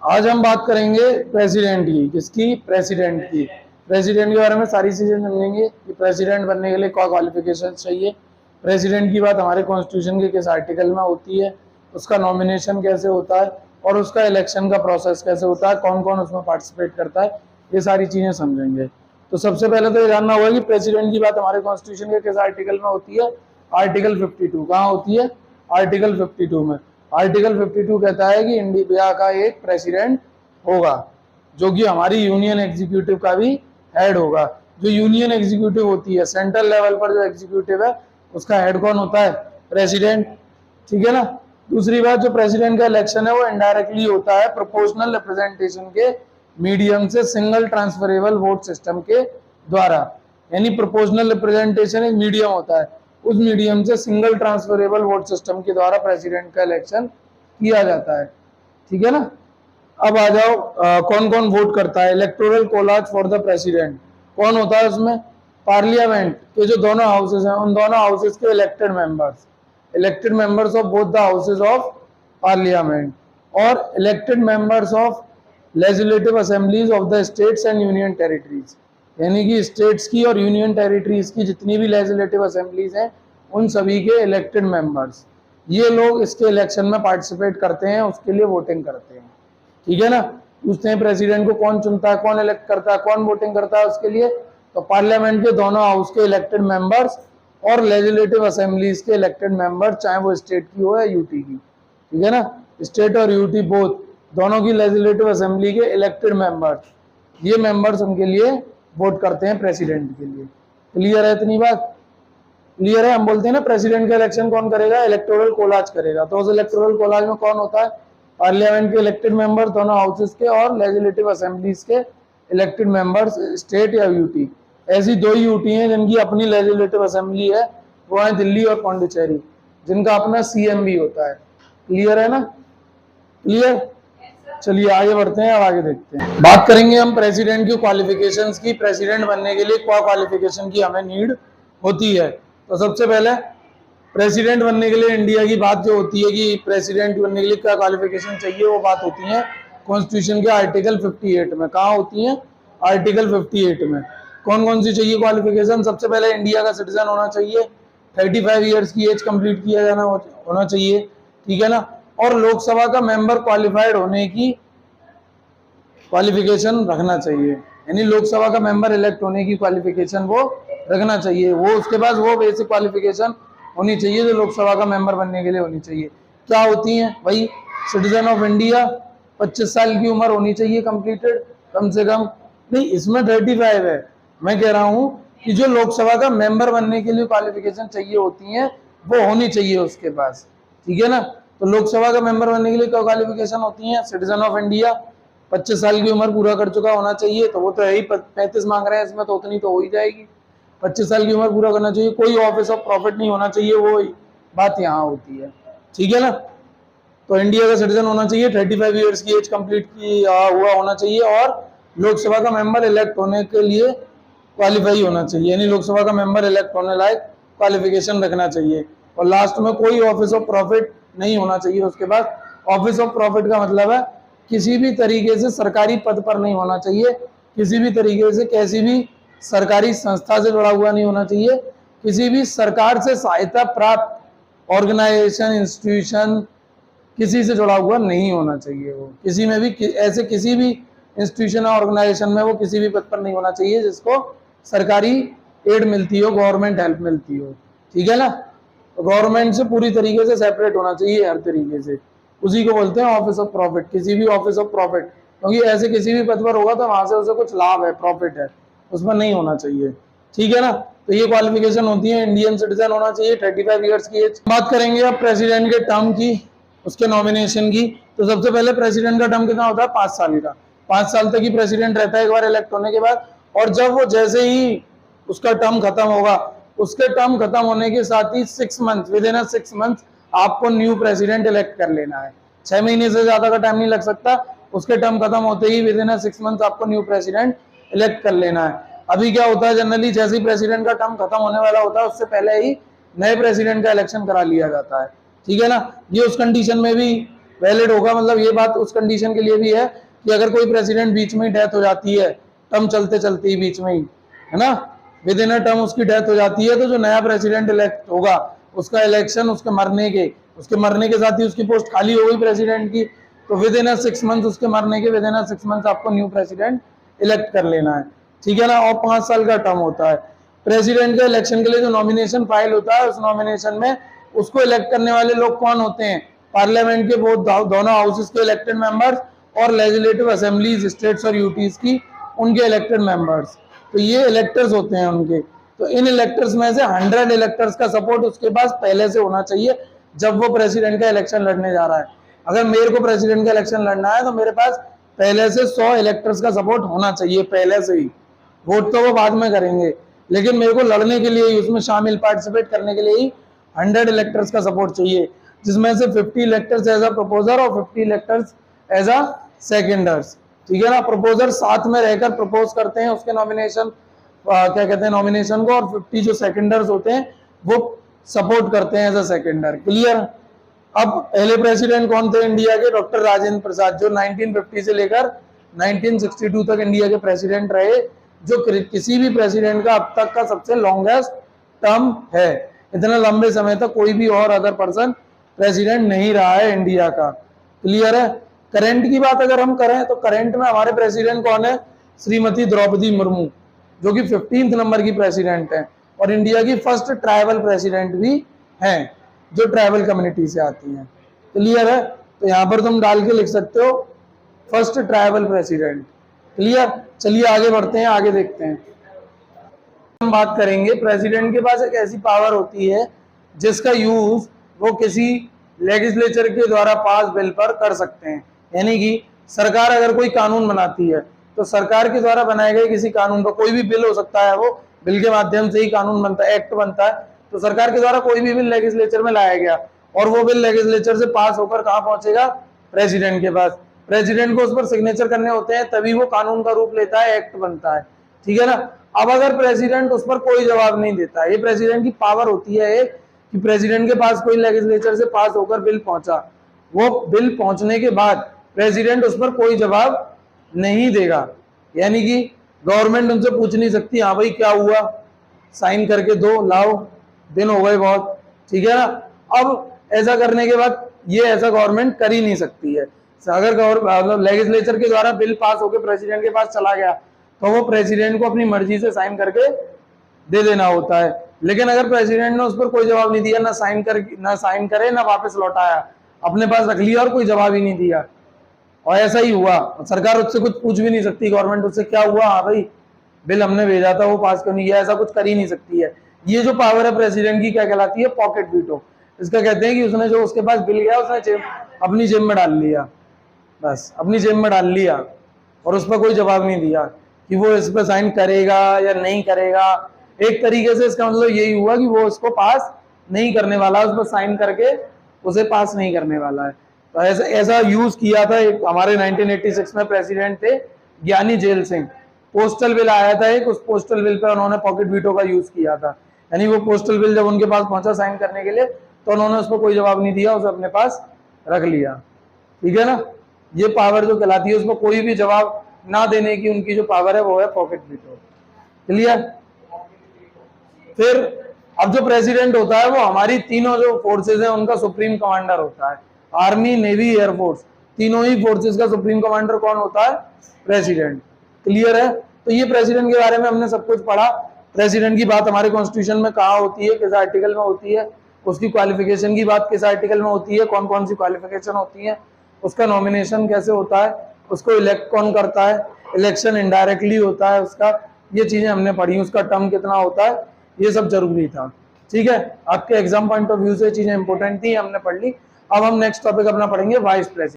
आज हम बात करेंगे प्रेसिडेंट की। किसकी? प्रेसिडेंट की। प्रेसिडेंट के बारे में सारी चीजें समझेंगे कि प्रेसिडेंट बनने के लिए क्या क्वालिफिकेशन चाहिए, प्रेसिडेंट की बात हमारे कॉन्स्टिट्यूशन के किस आर्टिकल में होती है, उसका नॉमिनेशन कैसे होता है और उसका इलेक्शन का प्रोसेस कैसे होता है, कौन कौन उसमें पार्टिसिपेट करता है, ये सारी चीजें समझेंगे। तो सबसे पहले तो ये जानना होगा कि प्रेसिडेंट की बात हमारे कॉन्स्टिट्यूशन के किस आर्टिकल में होती है। आर्टिकल 52। कहाँ होती है? आर्टिकल 52 में। आर्टिकल 52 कहता है कि इंडिया का एक प्रेसिडेंट होगा जो कि हमारी यूनियन एग्जीक्यूटिव का भी हेड होगा। जो यूनियन एग्जीक्यूटिव होती है, सेंट्रल लेवल पर जो एग्जीक्यूटिव है, उसका हेड कौन होता है? प्रेसिडेंट। ठीक है ना। दूसरी बात, जो प्रेसिडेंट का इलेक्शन है वो इनडायरेक्टली होता है प्रोपोर्शनल रिप्रेजेंटेशन के मीडियम से सिंगल ट्रांसफरेबल वोट सिस्टम के द्वारा। यानी प्रोपोर्शनल रिप्रेजेंटेशन एक मीडियम होता है, उस मीडियम से सिंगल ट्रांसफरेबल वोट सिस्टम के द्वारा प्रेसिडेंट का इलेक्शन किया जाता है। ठीक है ना। अब आ जाओ, कौन कौन वोट करता है। Electoral collage for the president कौन होता है उसमें? पार्लियामेंट के जो दोनों हाउसेस हैं, उन दोनों हाउसेस के elected members of both the houses of Parliament और elected members of legislative assemblies of the states and union territories. यानी कि स्टेट्स की और यूनियन टेरिटरीज की जितनी भी लेजिस्लेटिव असेंबलीज हैं, उन सभी के इलेक्टेड मेंबर्स, ये लोग इसके इलेक्शन में पार्टिसिपेट करते हैं, उसके लिए वोटिंग करते हैं। ठीक है ना। पूछते हैं प्रेसिडेंट को कौन चुनता है, कौन इलेक्ट करता है, कौन वोटिंग करता है उसके लिए? तो पार्लियामेंट के दोनों हाउस के इलेक्टेड मेंबर्स और लेजिस्लेटिव असेंबलीज के इलेक्टेड मेंबर, चाहे वो स्टेट की हो या यूटी की। ठीक है ना। स्टेट और यूटी बोथ, दोनों की लेजिस्लेटिव असेंबली के इलेक्टेड मेंबर्स, ये मेंबर्स उनके लिए वोट करते हैं प्रेसिडेंट के लिए। क्लियर है इतनी बात? क्लियर है। हम बोलते हैं ना प्रेसिडेंट का इलेक्शन कौन करेगा? इलेक्टोरल कोलाज करेगा। तो उस इलेक्टोरल कोलाज में कौन होता है? पार्लियामेंट के इलेक्टेड मेंबर दोनों हाउसेस के और लेजिस्लेटिव असेंबलीज के इलेक्टेड मेंबर्स, स्टेट या यूटी। ऐसी दो यूटी हैं जिनकी अपनी लेजिस्लेटिव असेंबली है, वो है दिल्ली और पौंडीचेरी, जिनका अपना सीएम भी होता है। क्लियर है ना? क्लियर। चलिए आगे बढ़ते हैं, अब आगे देखते हैं। बात करेंगे हम प्रेसिडेंट की क्वालिफिकेशंस की। प्रेसिडेंट बनने के लिए क्या क्वालिफिकेशन की हमें नीड होती है? तो सबसे पहले प्रेसिडेंट बनने के लिए इंडिया की बात जो होती है कि प्रेसिडेंट बनने के लिए क्या क्वालिफिकेशन चाहिए, वो बात होती है कॉन्स्टिट्यूशन के आर्टिकल 58 में। कहाँ होती है? आर्टिकल 58 में। कौन कौन सी चाहिए क्वालिफिकेशन? सबसे पहले इंडिया का सिटीजन होना चाहिए, 35 ईयर्स की एज कंप्लीट किया जाना होना चाहिए। ठीक है ना। और लोकसभा का मेंबर क्वालिफाइड होने की क्वालिफिकेशन रखना चाहिए, यानी लोकसभा का मेंबर इलेक्ट होने की क्वालिफिकेशन वो रखना चाहिए। वो उसके पास वो बेसिक क्वालिफिकेशन होनी चाहिए जो लोकसभा का मेंबर बनने के लिए होनी चाहिए। क्या होती है भाई? सिटीजन ऑफ इंडिया, 25 साल की उम्र होनी चाहिए कंप्लीटेड कम से कम। नहीं, इसमें 35 है। मैं कह रहा हूं कि जो लोकसभा का मेंबर बनने के लिए क्वालिफिकेशन चाहिए होती है, वो होनी चाहिए उसके पास। ठीक है ना। तो लोकसभा का मेंबर बनने के लिए क्या क्वालिफिकेशन होती है? सिटीजन ऑफ इंडिया, 25 साल की उम्र पूरा कर चुका होना चाहिए। तो वो तो है ही, 35 मांग रहे हैं इसमें, तो उतनी तो हो ही जाएगी। 25 साल की उम्र पूरा करना चाहिए, कोई ऑफिस ऑफ प्रॉफिट नहीं होना चाहिए, वो बात यहाँ होती है। ठीक है ना। तो इंडिया का सिटीजन होना चाहिए, 35 ईयर्स की एज कंप्लीट हुआ होना चाहिए और लोकसभा का मेंबर इलेक्ट होने के लिए क्वालिफाई होना चाहिए, यानी लोकसभा का मेंबर इलेक्ट होने लायक क्वालिफिकेशन रखना चाहिए। और लास्ट में कोई ऑफिस ऑफ प्रॉफिट नहीं होना चाहिए उसके बाद। ऑफिस ऑफ प्रॉफिट का मतलब है किसी भी तरीके से सरकारी पद पर नहीं होना चाहिए, किसी भी तरीके से कैसी भी सरकारी संस्था से जुड़ा हुआ नहीं होना चाहिए, किसी भी सरकार से सहायता प्राप्त ऑर्गेनाइजेशन, इंस्टीट्यूशन, किसी से जुड़ा हुआ नहीं होना चाहिए। वो किसी में भी ऐसे किसी भी इंस्टीट्यूशन और ऑर्गेनाइजेशन में वो किसी भी पद पर नहीं होना चाहिए जिसको सरकारी एड मिलती हो, गवर्नमेंट हेल्प मिलती हो। ठीक है ना। तो गवर्नमेंट से पूरी तरीके से सेपरेट होना चाहिए हर तरीके से, उसी को बोलते हैं ऑफिस ऑफ प्रॉफिट। किसी भी ऑफिस ऑफ प्रॉफिट, क्योंकि ऐसे किसी भी पद पर होगा तो वहां से उसे कुछ लाभ है, प्रॉफिट है, उसमें नहीं होना चाहिए। ठीक है ना। तो ये क्वालिफिकेशन होती है, इंडियन सिटीजन होना चाहिए, 35 ईयर्स की एज। बात करेंगे अब प्रेसिडेंट के टर्म की, उसके नॉमिनेशन की। तो सबसे पहले प्रेसिडेंट का टर्म कितना होता है? 5 साल का। 5 साल तक ही प्रेसिडेंट रहता है एक बार इलेक्ट होने के बाद। और जब वो जैसे ही उसका टर्म खत्म होगा, उसके टर्म खत्म होने के साथ ही 6 मंथ, विद इन 6 मंथ आपको न्यू प्रेसिडेंट इलेक्ट कर लेना है। 6 महीने से ज्यादा का टाइम नहीं लग सकता। उसके टर्म खत्म होते ही विद इन 6 मंथ आपको न्यू प्रेसिडेंट इलेक्ट कर लेना है। अभी क्या होता है, जनरली जैसे ही प्रेसिडेंट का टर्म खत्म होने वाला होता है, उससे पहले ही नए प्रेसिडेंट का इलेक्शन करा लिया जाता है। ठीक है ना। ये उस कंडीशन में भी वैलिड होगा, मतलब ये बात उस कंडीशन के लिए भी है कि अगर कोई प्रेसिडेंट बीच में ही डेथ हो जाती है, टर्म चलते चलते ही बीच में ही, है ना, विद इन अ टर्म उसकी डेथ हो जाती है, तो जो नया प्रेसिडेंट इलेक्ट होगा उसका इलेक्शन उसके मरने के साथ ही उसकी पोस्ट खाली हो गई प्रेसिडेंट की, तो विद इन 6 मंथ उसके मरने के विद इन 6 मंथ आपको न्यू प्रेसिडेंट इलेक्ट कर लेना है, ठीक है ना। और 5 साल का टर्म होता है। प्रेसिडेंट के इलेक्शन के लिए जो नॉमिनेशन फाइल होता है, उस नॉमिनेशन में उसको इलेक्ट करने वाले लोग कौन होते हैं, पार्लियामेंट के दोनों हाउसेस के इलेक्टेड मेंबर्स और लेजिस्लेटिव असेंबलीज स्टेट्स और यूटीज की उनके इलेक्टेड मेंबर्स, तो ये इलेक्टर्स होते हैं उनके। तो इन इलेक्टर्स में से 100 इलेक्टर्स का सपोर्ट उसके पास पहले से होना चाहिए जब वो प्रेसिडेंट का इलेक्शन लड़ने जा रहा है। अगर मेरे को प्रेसिडेंट का इलेक्शन लड़ना है तो मेरे पास पहले से 100 इलेक्टर्स का सपोर्ट होना चाहिए पहले से ही। वोट तो वो बाद में करेंगे, लेकिन मेरे को लड़ने के लिए, उसमें शामिल पार्टिसिपेट करने के लिए ही 100 इलेक्टर्स का सपोर्ट चाहिए, जिसमें से 50 इलेक्टर्स एज अ प्रपोजर और 50 इलेक्टर्स एज अ सेकेंडर्स, ठीक है ना। प्रपोजर साथ में रहकर प्रपोज करते हैं उसके नॉमिनेशन, क्या कहते हैं, नॉमिनेशन को, और 50 जो सेकेंडर्स होते हैं वो सपोर्ट करते हैं एज अ सेकेंडर। क्लियर। अब पहले प्रेसिडेंट कौन थे इंडिया के, डॉक्टर राजेंद्र प्रसाद, जो 1950 से लेकर 1962 तक इंडिया के प्रेसिडेंट रहे, जो किसी भी प्रेसिडेंट का अब तक का सबसे लॉन्गेस्ट टर्म है। इतना लंबे समय तक कोई भी और अदर पर्सन प्रेसिडेंट नहीं रहा है इंडिया का। क्लियर है। करंट की बात अगर हम करें तो करंट में हमारे प्रेसिडेंट कौन है, श्रीमती द्रौपदी मुर्मू, जो कि 15th नंबर की प्रेसिडेंट है और इंडिया की फर्स्ट ट्राइबल प्रेसिडेंट भी हैं, जो ट्राइबल कम्युनिटी से आती हैं। क्लियर है। तो यहाँ पर तुम डाल के लिख सकते हो फर्स्ट ट्राइबल प्रेसिडेंट। क्लियर। चलिए आगे बढ़ते हैं, आगे देखते हैं। हम बात करेंगे, प्रेसिडेंट के पास एक ऐसी पावर होती है जिसका यूज वो किसी लेजिस्लेचर के द्वारा पास बिल पर कर सकते हैं। यानी कि सरकार अगर कोई कानून बनाती है तो सरकार के द्वारा बनाए गए किसी कानून का, कोई भी बिल हो सकता है, वो बिल के माध्यम से ही कानून बनता है, एक्ट बनता है, तो सरकार के द्वारा कोई भी बिल लेजिस्लेचर में लाया गया और वो बिल लेजिस्लेचर से पास होकर कहाँ पहुंचेगा, प्रेसिडेंट के पास। प्रेसिडेंट को उस पर सिग्नेचर करने होते हैं, तभी वो कानून का रूप लेता है, एक्ट बनता है, ठीक है ना। अब अगर प्रेसिडेंट उस पर कोई जवाब नहीं देता, ये प्रेसिडेंट की पावर होती है कि प्रेसिडेंट के पास कोई लेजिस्लेचर से पास होकर बिल पहुंचा, वो बिल पहुंचने के बाद प्रेसिडेंट उस पर कोई जवाब नहीं देगा, यानी कि गवर्नमेंट उनसे पूछ नहीं सकती, हाँ भाई क्या हुआ, साइन करके दो, लाओ, दिन हो गए बहुत, ठीक है ना। अब ऐसा करने के बाद ये ऐसा गवर्नमेंट कर ही नहीं सकती है। अगर लेजिस्लेचर के द्वारा बिल पास होकर प्रेसिडेंट के पास चला गया तो वो प्रेसिडेंट को अपनी मर्जी से साइन करके दे देना होता है। लेकिन अगर प्रेसिडेंट ने उस पर कोई जवाब नहीं दिया, ना साइन करे, ना वापस लौटाया, अपने पास रख लिया और कोई जवाब ही नहीं दिया, और ऐसा ही हुआ, सरकार उससे कुछ पूछ भी नहीं सकती, गवर्नमेंट उससे क्या हुआ, हाँ भाई बिल हमने भेजा था वो पास क्यों नहीं किया, ऐसा कुछ कर ही नहीं सकती है। ये जो पावर है प्रेसिडेंट की क्या कहलाती है, पॉकेट वीटो। इसका कहते हैं कि उसने जो उसके पास बिल गया उसने अपनी जेब में डाल लिया, बस अपनी जेब में डाल लिया, और उस पर कोई जवाब नहीं दिया कि वो इस पर साइन करेगा या नहीं करेगा। एक तरीके से इसका मतलब यही हुआ कि वो इसको पास नहीं करने वाला, उस पर साइन करके उसे पास नहीं करने वाला है। तो ऐसा यूज किया था एक हमारे 1986 में प्रेसिडेंट थे ज्ञानी जेल सिंह। पोस्टल बिल आया था एक, उस पोस्टल बिल पे उन्होंने पॉकेट वीटो का यूज किया था, यानी वो पोस्टल बिल जब उनके पास पहुंचा साइन करने के लिए तो उन्होंने उस पर कोई जवाब नहीं दिया, उसे अपने पास रख लिया, ठीक है ना। ये पावर जो कहलाती है, उसको कोई भी जवाब ना देने की उनकी जो पावर है वो है पॉकेट वीटो। क्लियर। फिर अब जो प्रेसिडेंट होता है वो हमारी तीनों जो फोर्सेज हैं उनका सुप्रीम कमांडर होता है, आर्मी, नेवी, एयरफोर्स, तीनों ही फोर्सेज का सुप्रीम कमांडर कौन होता है, प्रेसिडेंट। क्लियर है। तो ये प्रेसिडेंट के बारे में हमने सब कुछ पढ़ा। प्रेसिडेंट की बात हमारे कॉन्स्टिट्यूशन में कहाँ होती है, किस आर्टिकल में होती है, उसकी क्वालिफिकेशन की बात किस आर्टिकल में होती है, कौन कौन सी क्वालिफिकेशन होती है, उसका नॉमिनेशन कैसे होता है, उसको इलेक्ट कौन करता है, इलेक्शन इनडायरेक्टली होता है उसका, ये चीजें हमने पढ़ी, उसका टर्म कितना होता है, ये सब जरूरी था, ठीक है। आपके एग्जाम पॉइंट ऑफ व्यू से चीजें इंपॉर्टेंट थी, हमने पढ़ ली। अब हम नेक्स्ट टॉपिक अपना पढ़ेंगे वाइस प्रेसिडेंट।